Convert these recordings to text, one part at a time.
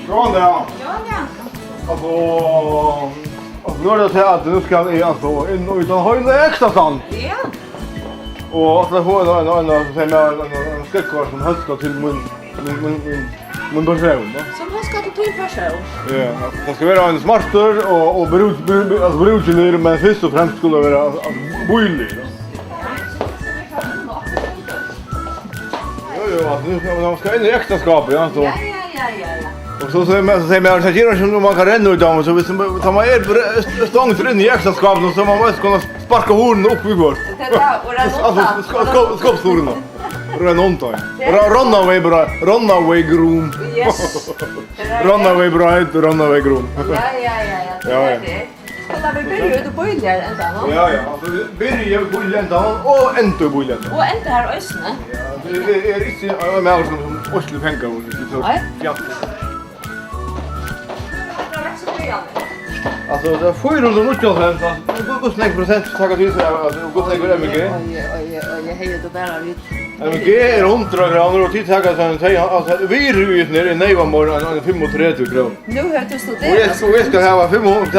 Från det. Ja, ja. Alltså nu är det så att nu ska jag alltså in utan höjda extra sand. Ja. Och att det får en skräckor som höska till mun person då. Som har ska till person. Ja, det ska vara en smarter och brudgelig men först och främst skulle det vara boilig då. Jo, alltså nu ska in i äktenskapet ja så. Ja. Och så säger man att det som man kan ränna ut dem så hvis man tar man stångt in i äktenskapet så man måste kunna sparka hornen upp i går. Det där och Alltså skåpstorna. Renonta. Runaway groom. Yes. Runaway bride, runaway groom. Ja. Ska vi börja ut och börja ända då? Ja, alltså börja bulländan och ända bulländan. Och ända här ösna. Ja, det är inte med som Oslo pengar och så. Ja. Alltså det får ju nog mycket av det. Gå snägt procent taga till så alltså gå snägt med MG. Jag hejer det bara ut. MG är 100 kronor och tid taga sån säg alltså vi ut ner i Neiva morgon 35 kronor. Nu hör du studerat. Och jag ska ha 500.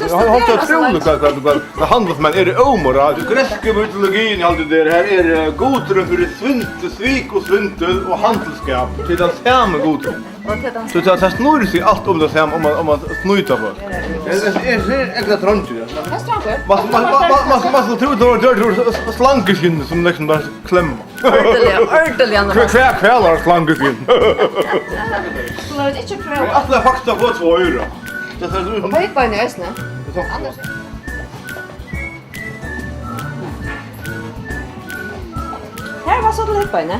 Jag har inte otroligt att handelsmän är det omoral. Grekiska mytologin allt det här är godtron för svik och svindel och handelskap. Det är det samma godtron. Så det snurrar sig allt om det samma om man snutar på. Det är extra trångt ju. Vad straffar? Man tror det slankeskinn som liksom bara klämma. Ordentligt. Kvällar slankeskinn. Skulle det inte pröva? Alla fakta på 2 euro. Det ser ut som Vad gick bara i ösna? Annars. Här var så det gick bara inne.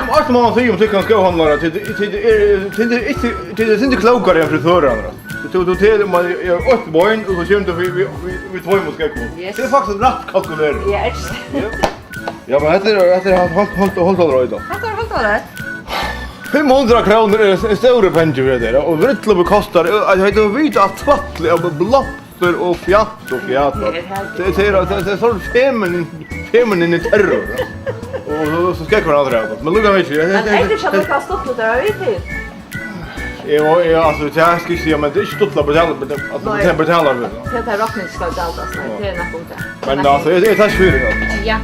Allt man säger om tycker ska handla till det är inte klokare än frisörerna. Du till man är 8 barn och så kommer vi två måste gå. Det är faktiskt rätt kalkylerat. Ja, Ja, men det är hållt då. Halt det. 500 kronor är stora pengar det där och vrittla kostar jag heter vita att tvattla och blopper och fjatt och fjat. Det är så feminin terror. Och så ska jag kunna dra det. Men lugna mig inte. Men är det så att det stoppar där ute? Ja, alltså jag ska säga men det är inte stort att betala alltså det betalar vi. Det här räkningsskuld alltså, det är något. Men alltså det är tack för det. Ja.